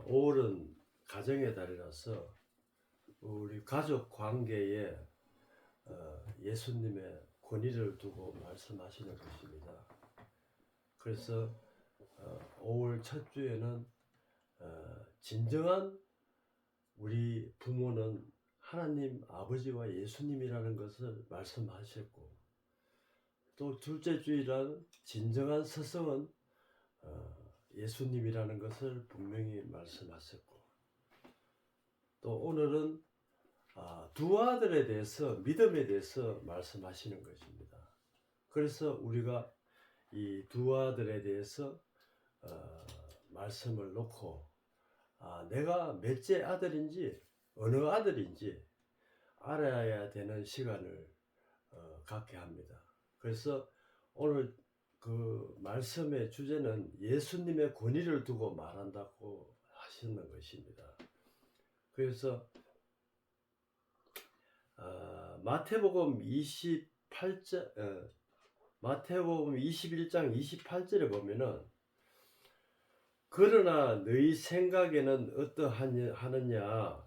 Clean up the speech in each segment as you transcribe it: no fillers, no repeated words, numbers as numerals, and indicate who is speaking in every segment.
Speaker 1: 5월은 가정의 달이라서 우리 가족 관계에 예수님의 권위를 두고 말씀하시는 것입니다. 그래서 5월 첫 주에는 진정한 우리 부모는 하나님 아버지와 예수님이라는 것을 말씀하셨고, 또 둘째 주일은 진정한 스승은 예수님이라는 것을 분명히 말씀하셨고, 또 오늘은 두 아들에 대해서, 믿음에 대해서 말씀하시는 것입니다. 그래서 우리가 이 두 아들에 대해서 말씀을 놓고 내가 몇째 아들인지 어느 아들인지 알아야 되는 시간을 갖게 합니다. 그래서 오늘 그 말씀의 주제는 예수님의 권위를 두고 말한다고 하시는 것입니다. 그래서 마태복음 21장 28절에 보면은, 그러나 너희 생각에는 어떠하느냐,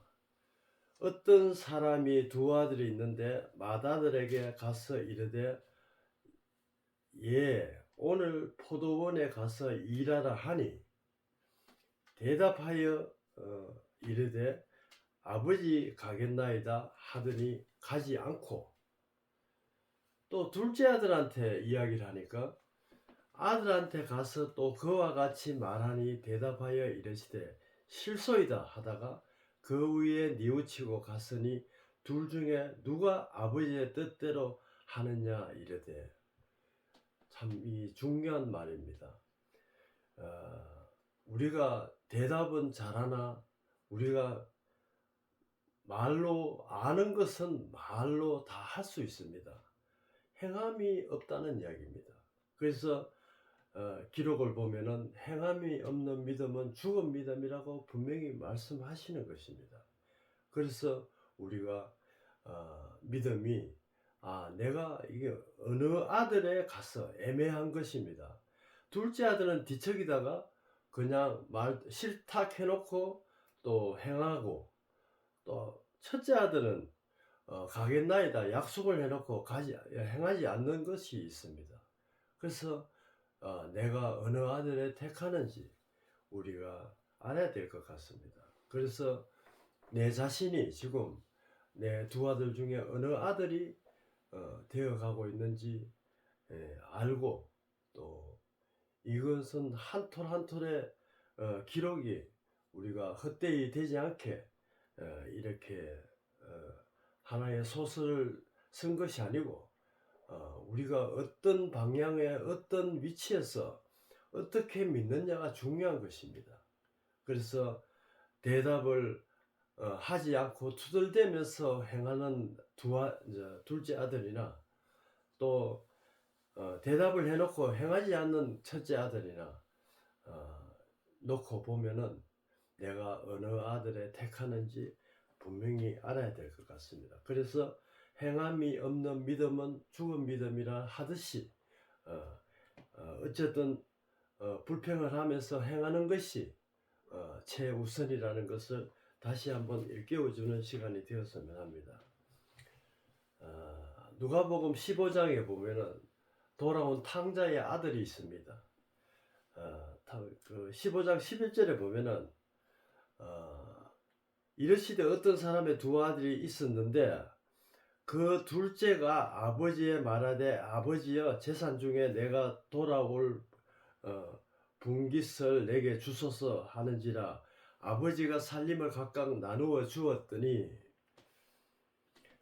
Speaker 1: 어떤 사람이 두 아들이 있는데 맏아들에게 가서 이르되 오늘 포도원에 가서 일하라 하니 대답하여 이르되 아버지 가겠나이다 하더니 가지 않고, 또 둘째 아들한테 이야기를 하니까 아들한테 가서 또 그와 같이 말하니 대답하여 이르시되 실소이다 하다가 그 위에 뉘우치고 갔으니 둘 중에 누가 아버지의 뜻대로 하느냐 이르되. 참 이 중요한 말입니다. 우리가 대답은 잘하나 우리가 말로 아는 것은 말로 다 할 수 있습니다. 행함이 없다는 이야기입니다. 그래서 기록을 보면은 행함이 없는 믿음은 죽은 믿음이라고 분명히 말씀하시는 것입니다. 그래서 우리가 믿음이 내가 이게 어느 아들에 가서 애매한 것입니다. 둘째 아들은 뒤척이다가 그냥 말 싫다 해놓고 또 행하고, 또 첫째 아들은 가겠나이다 약속을 해놓고 행하지 않는 것이 있습니다. 그래서 내가 어느 아들을 택하는지 우리가 알아야 될 것 같습니다. 그래서 내 자신이 지금 내 두 아들 중에 어느 아들이 되어가고 있는지 알고, 또 이것은 한 톨 한 톨의 기록이 우리가 헛되이 되지 않게 이렇게 하나의 소설을 쓴 것이 아니고, 우리가 어떤 방향에 어떤 위치에서 어떻게 믿느냐가 중요한 것입니다. 그래서 대답을 하지 않고 투덜대면서 행하는 둘째 아들이나, 또 대답을 해놓고 행하지 않는 첫째 아들이나 놓고 보면은 내가 어느 아들에 택하는지 분명히 알아야 될 것 같습니다. 그래서 행함이 없는 믿음은 죽은 믿음이라 하듯이 어쨌든 불평을 하면서 행하는 것이 최우선이라는 것을 다시 한번 일깨워주는 시간이 되었으면 합니다. 누가복음 15장에 보면은 돌아온 탕자의 아들이 있습니다. 그 15장 11절에 보면은 이르시되 어떤 사람의 두 아들이 있었는데 그 둘째가 아버지에 말하되 아버지여 재산 중에 내가 돌아올 분깃을 내게 주소서 하는지라 아버지가 살림을 각각 나누어 주었더니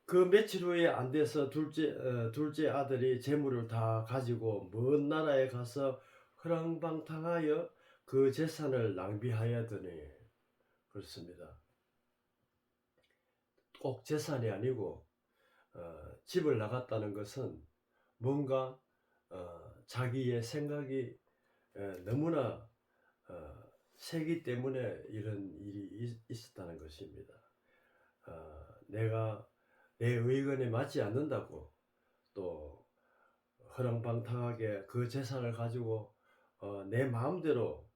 Speaker 1: 그 며칠 후에 안 돼서 둘째 아들이 재물을 다 가지고 먼 나라에 가서 허랑방탕하여 그 재산을 낭비하였더니. 그렇습니다. 꼭 재산이 아니고 집을 나갔다는 것은 뭔가 자기의 생각이 너무나 세기 때문에 이런 일이 있었다는 것입니다. 내가 내 의견에 맞지 않는다고 또 허랑방탕하게 그 재산을 가지고 내 마음대로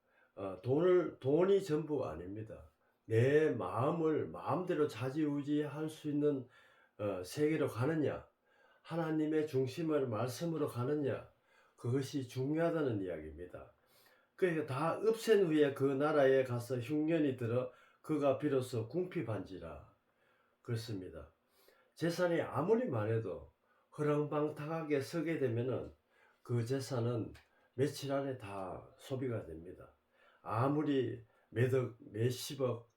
Speaker 1: 돈이 전부가 아닙니다. 내 마음을 마음대로 좌지우지할 수 있는 세계로 가느냐, 하나님의 중심을 말씀으로 가느냐, 그것이 중요하다는 이야기입니다. 그러니까 다 없앤 후에 그 나라에 가서 흉년이 들어 그가 비로소 궁핍한지라. 그렇습니다. 재산이 아무리 많아도 허랑방탕하게 서게 되면은 그 재산은 며칠 안에 다 소비가 됩니다. 아무리 몇억, 몇십억,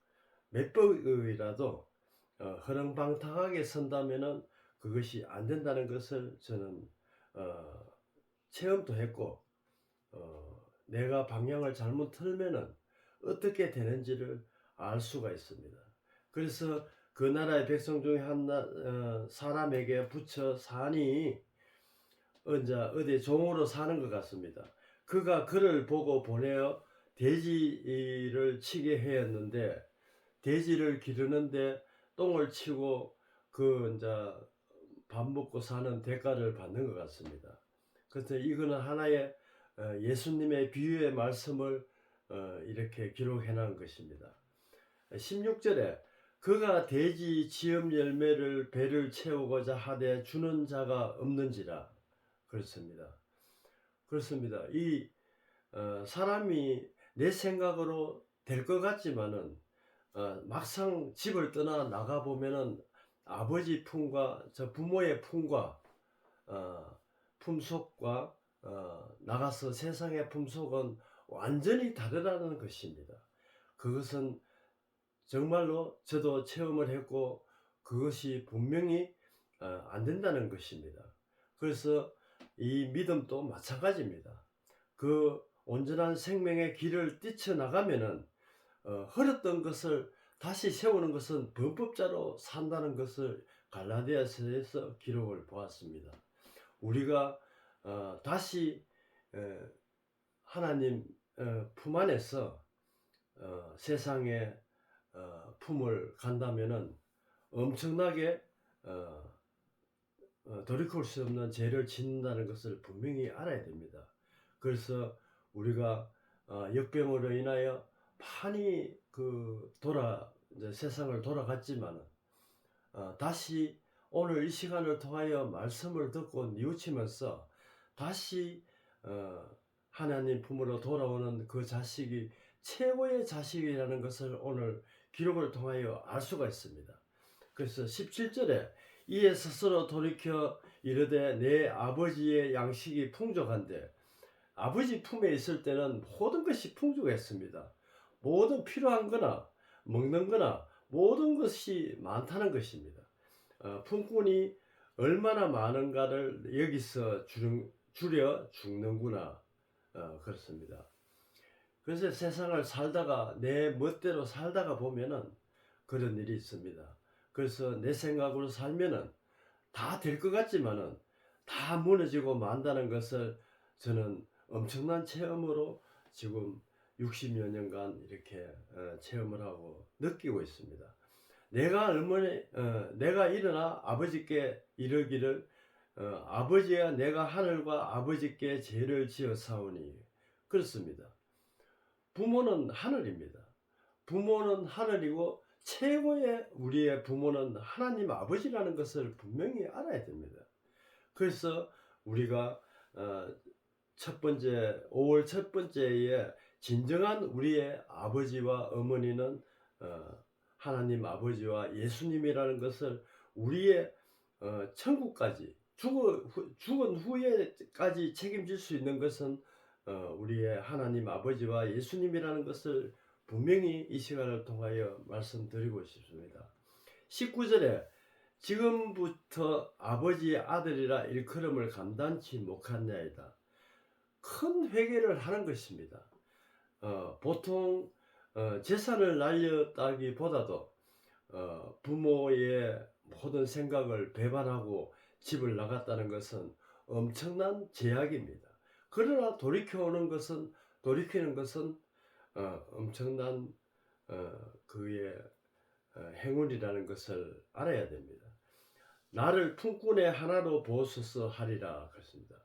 Speaker 1: 몇백억이라도 허랑방탕하게 선다면은 그것이 안 된다는 것을 저는 체험도 했고, 내가 방향을 잘못 틀면은 어떻게 되는지를 알 수가 있습니다. 그래서 그 나라의 백성 중에 한 사람에게 붙여 사니 어디 종으로 사는 것 같습니다. 그가 그를 보고 보내어 돼지를 치게 하였는데, 돼지를 기르는데 똥을 치고 그 이제 밥 먹고 사는 대가를 받는 것 같습니다. 그래서 이거는 하나의 예수님의 비유의 말씀을 이렇게 기록해 놓은 것입니다. 16절에 그가 돼지 지음 열매를 배를 채우고자 하되 주는 자가 없는지라. 그렇습니다. 그렇습니다. 이 사람이 내 생각으로 될 것 같지만은 막상 집을 떠나 나가 보면은 아버지 품과 저 부모의 품과 품속과 나가서 세상의 품속은 완전히 다르다는 것입니다. 그것은 정말로 저도 체험을 했고 그것이 분명히 안 된다는 것입니다. 그래서 이 믿음도 마찬가지입니다. 그 온전한 생명의 길을 뛰쳐나가면은 흐렸던 것을 다시 세우는 것은 범법자로 산다는 것을 갈라디아서에서 기록을 보았습니다. 우리가 다시 하나님 품 안에서 세상의 품을 간다면은 엄청나게 돌이킬 수 없는 죄를 짓는다는 것을 분명히 알아야 됩니다. 그래서 우리가 역병으로 인하여 많이 이제 세상을 돌아갔지만 다시 오늘 이 시간을 통하여 말씀을 듣고 뉘우치면서 다시 하나님 품으로 돌아오는 그 자식이 최고의 자식이라는 것을 오늘 기록을 통하여 알 수가 있습니다. 그래서 17절에 이에 스스로 돌이켜 이르되 내 아버지의 양식이 풍족한데, 아버지 품에 있을 때는 모든 것이 풍족했습니다. 모든 필요한 거나 먹는 거나 모든 것이 많다는 것입니다. 품꾼이 얼마나 많은가를 여기서 줄여 죽는구나. 그렇습니다. 그래서 세상을 살다가 내 멋대로 살다가 보면은 그런 일이 있습니다. 그래서 내 생각으로 살면은 다 될 것 같지만은 다 무너지고 만다는 것을 저는 엄청난 체험으로 지금 60여 년간 이렇게 체험을 하고 느끼고 있습니다. 내가 일어나 아버지께 이르기를 아버지야 내가 하늘과 아버지께 죄를 지어 사오니. 그렇습니다. 부모는 하늘입니다. 부모는 하늘이고 최고의 우리의 부모는 하나님 아버지라는 것을 분명히 알아야 됩니다. 그래서 우리가 5월 첫 번째에 진정한 우리의 아버지와 어머니는 하나님 아버지와 예수님이라는 것을 우리의 천국까지 죽은 후에까지 책임질 수 있는 것은 우리의 하나님 아버지와 예수님이라는 것을 분명히 이 시간을 통하여 말씀드리고 싶습니다. 19절에 지금부터 아버지의 아들이라 일컬음을 감당치 못하냐이다. 큰 회개를 하는 것입니다. 보통 재산을 날렸다기보다도 부모의 모든 생각을 배반하고 집을 나갔다는 것은 엄청난 제약입니다. 그러나 돌이키는 것은 엄청난 그의 행운이라는 것을 알아야 됩니다. 나를 품꾼의 하나로 보소서 하리라 그랬습니다.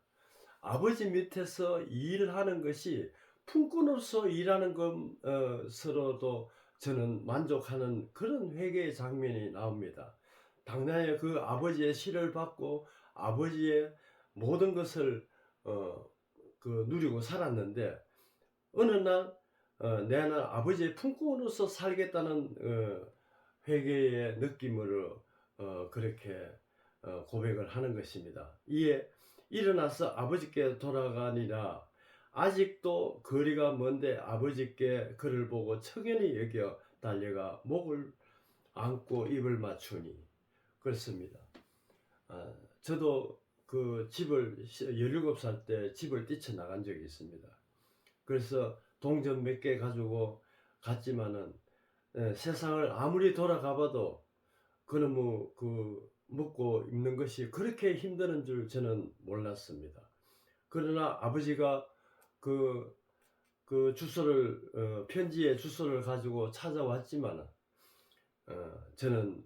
Speaker 1: 아버지 밑에서 일하는 것이 품꾼으로서 일하는 것으로도 저는 만족하는 그런 회개의 장면이 나옵니다. 당장에 그 아버지의 시를 받고 아버지의 모든 것을 어, 누리고 살았는데 어느 날 내는 아버지의 품꾼으로서 살겠다는 회개의 느낌으로 그렇게 고백을 하는 것입니다. 이에 일어나서 아버지께 돌아가니라. 아직도 거리가 먼데 아버지께 그를 보고 청연히 여겨 달려가 목을 안고 입을 맞추니. 그렇습니다. 저도 그 집을 17살 때 집을 뛰쳐나간 적이 있습니다. 그래서 동전 몇 개 가지고 갔지만은 세상을 아무리 돌아가봐도 그놈의 먹고 입는 것이 그렇게 힘드는 줄 저는 몰랐습니다. 그러나 아버지가 주소를 편지의 주소를 가지고 찾아왔지만 저는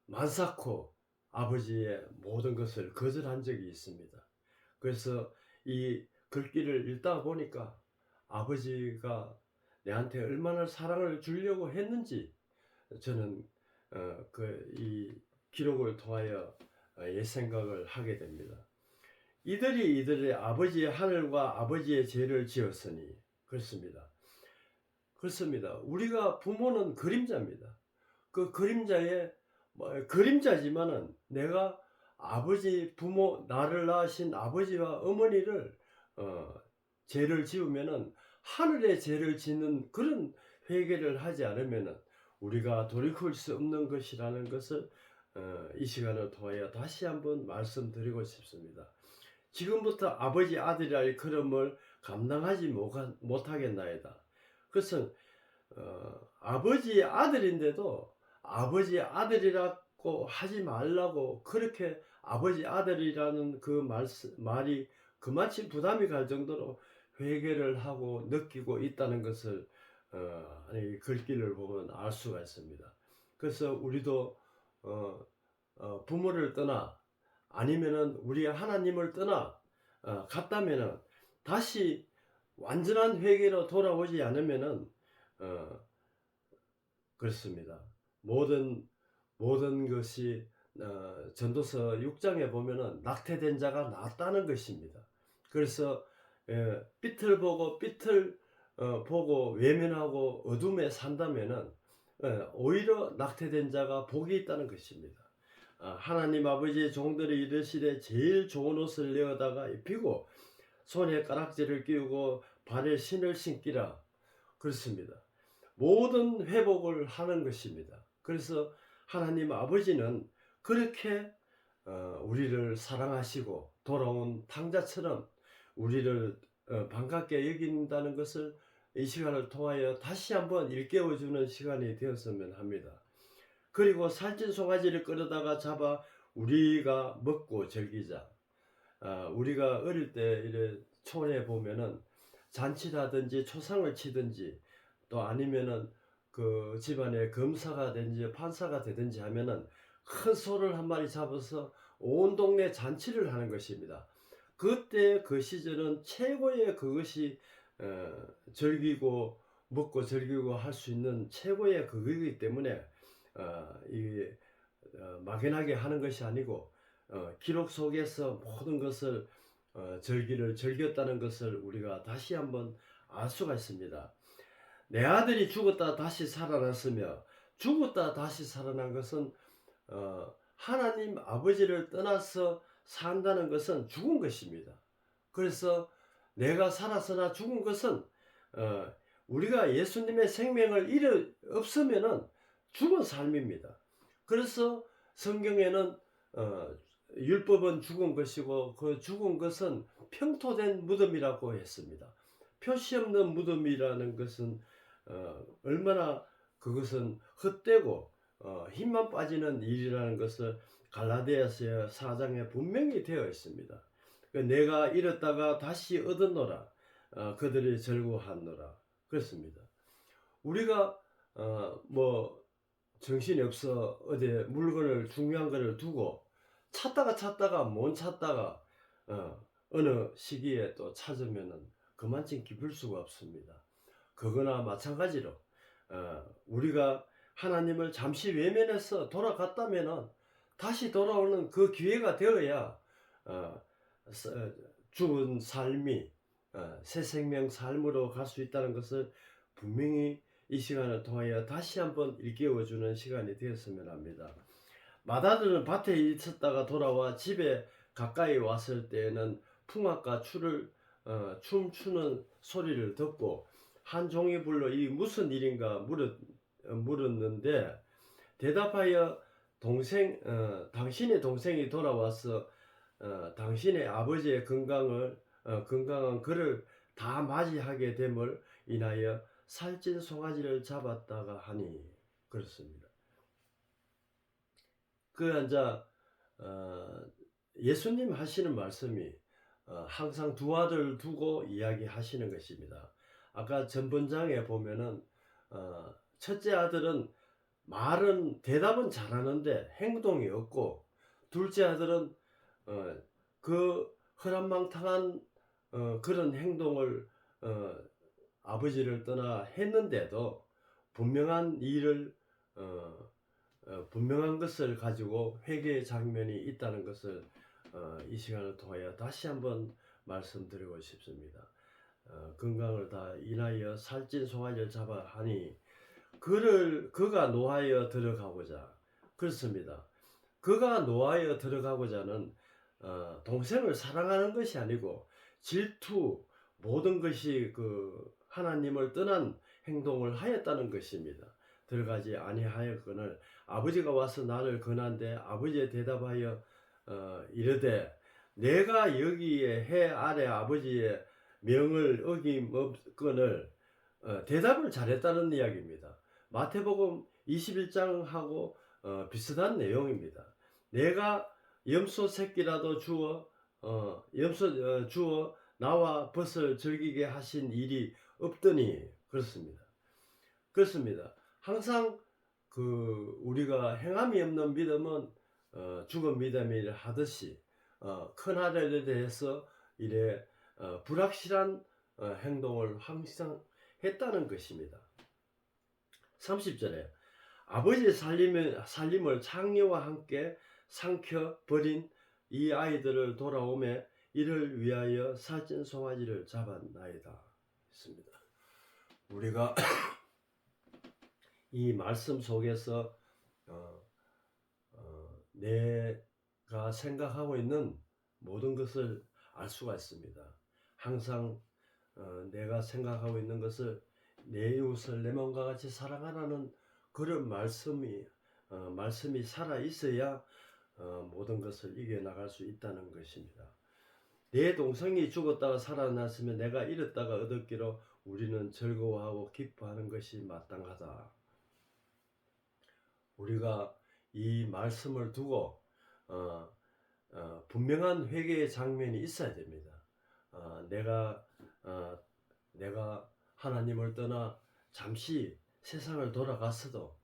Speaker 1: 만사코 아버지의 모든 것을 거절한 적이 있습니다. 그래서 이 글귀를 읽다 보니까 아버지가 내한테 얼마나 사랑을 주려고 했는지 저는 이 기록을 통하여 옛 생각을 하게 됩니다. 이들의 아버지의 하늘과 아버지의 죄를 지었으니. 그렇습니다. 우리가 부모는 그림자입니다. 그 그림자의 그림자지만은 내가 부모 나를 낳으신 아버지와 어머니를 죄를 지으면은 하늘의 죄를 짓는 그런 회개를 하지 않으면은 우리가 돌이킬 수 없는 것이라는 것을 이 시간을 통하여 다시 한번 말씀드리고 싶습니다. 지금부터 아버지 아들이라의 걸음을 감당하지 못하겠나이다. 그것은 아버지의 아들인데도 아버지 아들이라고 하지 말라고 그렇게 아버지 아들이라는 그 말이 그만치 부담이 갈 정도로 회개를 하고 느끼고 있다는 것을 이 글귀를 보면 알 수가 있습니다. 그래서 우리도 부모를 떠나 아니면은 우리 하나님을 떠나 갔다면은 다시 완전한 회개로 돌아오지 않으면은 그렇습니다. 모든 것이 전도서 6장에 보면은 낙태된 자가 낫다는 것입니다. 그래서 빛을 보고 외면하고 어둠에 산다면은 오히려 낙태된 자가 복이 있다는 것입니다. 하나님 아버지의 종들이 이르시되 제일 좋은 옷을 내어다가 입히고 손에 가락지를 끼우고 발에 신을 신기라. 그렇습니다. 모든 회복을 하는 것입니다. 그래서 하나님 아버지는 그렇게 우리를 사랑하시고 돌아온 탕자처럼 우리를 반갑게 여긴다는 것을 이 시간을 통하여 다시 한번 일깨워주는 시간이 되었으면 합니다. 그리고 살찐 송아지를 끌어다가 잡아 우리가 먹고 즐기자. 우리가 어릴 때 이래 촌에 보면은 잔치라든지 초상을 치든지 또 아니면은 그 집안에 검사가 되든지 판사가 되든지 하면은 큰 소를 한 마리 잡아서 온 동네 잔치를 하는 것입니다. 그때 그 시절은 최고의 그것이 즐기고 먹고 즐기고 할 수 있는 최고의 그거이기 때문에 막연하게 하는 것이 아니고 기록 속에서 모든 것을 즐겼다는 것을 우리가 다시 한번 알 수가 있습니다. 내 아들이 죽었다 다시 살아났으며 죽었다 다시 살아난 것은 하나님 아버지를 떠나서 산다는 것은 죽은 것입니다. 그래서 내가 살았으나 죽은 것은 우리가 예수님의 생명을 없으면은 죽은 삶입니다. 그래서 성경에는 율법은 죽은 것이고 그 죽은 것은 평토된 무덤이라고 했습니다. 표시 없는 무덤이라는 것은 얼마나 그것은 헛되고 힘만 빠지는 일이라는 것을 갈라디아서 4장에 분명히 되어 있습니다. 내가 잃었다가 다시 얻었노라. 그들이 즐거워하노라. 그렇습니다. 우리가 정신이 없어 어디 물건을 중요한 것을 두고 찾다가 못 찾다가 어느 시기에 또 찾으면은 그만큼 기쁠 수가 없습니다. 그거나 마찬가지로 우리가 하나님을 잠시 외면해서 돌아갔다면은 다시 돌아오는 그 기회가 되어야 죽은 삶이 새 생명 삶으로 갈 수 있다는 것을 분명히 이 시간을 통하여 다시 한번 일깨워주는 시간이 되었으면 합니다. 마다들은 밭에 있었다가 돌아와 집에 가까이 왔을 때에는 풍악과 춤추는 소리를 듣고 한 종이 불러 이 무슨 일인가 물었는데 대답하여 당신의 동생이 돌아와서 당신의 아버지의 건강한 그를 다 맞이하게 됨을 인하여 살찐 송아지를 잡았다가 하니 그렇습니다. 예수님 하시는 말씀이 항상 두 아들을 두고 이야기하시는 것입니다. 아까 전번장에 보면은 첫째 아들은 대답은 잘하는데 행동이 없고, 둘째 아들은 그 허랑망탕한 그런 행동을 아버지를 떠나 했는데도 분명한 것을 가지고 회개의 장면이 있다는 것을 이 시간을 통하여 다시 한번 말씀드리고 싶습니다. 건강을 다 인하여 살찐 송아지를 잡아 하니 그가 노하여 들어가고자. 그렇습니다. 그가 노하여 들어가고자는 동생을 사랑하는 것이 아니고 질투, 모든 것이 하나님을 떠난 행동을 하였다는 것입니다. 들어가지 아니하였거늘 아버지가 와서 나를 권한데 아버지에 대답하여 이르되 내가 여기에 해 아래 아버지의 명을 어김없거늘 대답을 잘했다는 이야기입니다. 마태복음 21장하고 비슷한 내용입니다. 내가 염소 새끼라도 주어 나와 벗을 즐기게 하신 일이 없더니 그렇습니다. 항상 우리가 행함이 없는 믿음은 죽은 믿음이라 하듯이 큰 하늘에 대해서 이래 불확실한 행동을 항상 했다는 것입니다. 30절에 아버지의 살림을 창녀와 함께 삼켜 버린 이 아이들을 돌아오매 이를 위하여 살찐 송아지를 잡았나이다 했습니다. 우리가 이 말씀 속에서 내가 생각하고 있는 모든 것을 알 수가 있습니다. 항상 내가 생각하고 있는 것을 내 이웃을 내 몸과 같이 사랑하라는 그런 말씀이 살아 있어야 모든 것을 이겨나갈 수 있다는 것입니다. 내 동생이 죽었다가 살아났으면 내가 잃었다가 얻었기로 우리는 즐거워하고 기뻐하는 것이 마땅하다. 우리가 이 말씀을 두고 분명한 회개의 장면이 있어야 됩니다. 내가 하나님을 떠나 잠시 세상을 돌아갔어도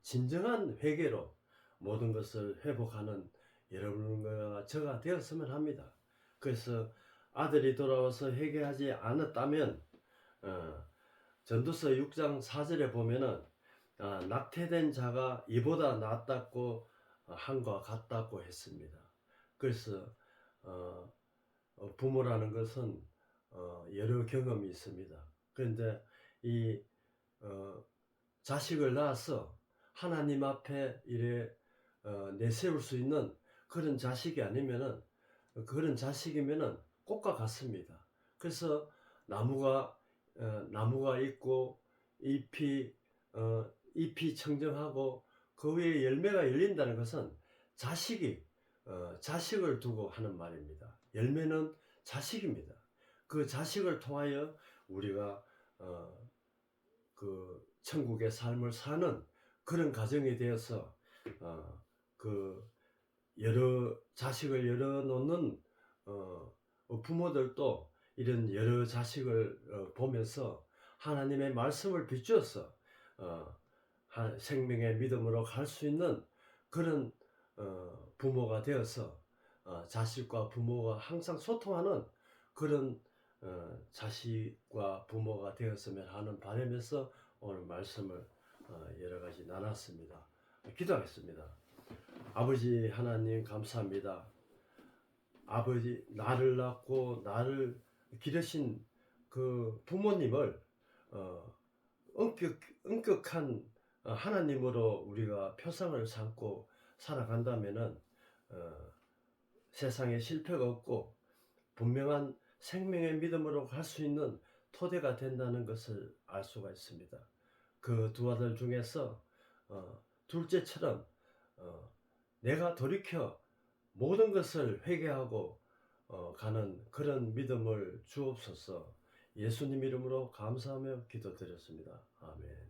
Speaker 1: 진정한 회개로 모든 것을 회복하는 여러분과 저가 되었으면 합니다. 그래서 아들이 돌아와서 회개하지 않았다면 전도서 6장 4절에 보면은 낙태된 자가 이보다 낫다고 한과 같다고 했습니다. 그래서 부모라는 것은 여러 경험이 있습니다. 그런데 이 자식을 낳아서 하나님 앞에 이래 내세울 수 있는 그런 자식이 아니면은 그런 자식이면은 꽃과 같습니다. 그래서 나무가 있고 잎이 청정하고 그 위에 열매가 열린다는 것은 자식을 두고 하는 말입니다. 열매는 자식입니다. 그 자식을 통하여 우리가 그 천국의 삶을 사는 그런 가정이 되어서 여러 자식을 열어놓는 부모들도 이런 여러 자식을 보면서 하나님의 말씀을 비추어서 생명의 믿음으로 갈 수 있는 그런 부모가 되어서 자식과 부모가 항상 소통하는 그런 자식과 부모가 되었으면 하는 바람에서 오늘 말씀을 여러 가지 나눴습니다. 기도하겠습니다. 아버지 하나님 감사합니다. 아버지 나를 낳고 나를 기르신 그 부모님을 엄격한 하나님으로 우리가 표상을 삼고 살아간다면은 세상에 실패가 없고 분명한 생명의 믿음으로 갈 수 있는 토대가 된다는 것을 알 수가 있습니다. 그 두 아들 중에서 둘째처럼 내가 돌이켜 모든 것을 회개하고 가는 그런 믿음을 주옵소서. 예수님 이름으로 감사하며 기도드렸습니다. 아멘.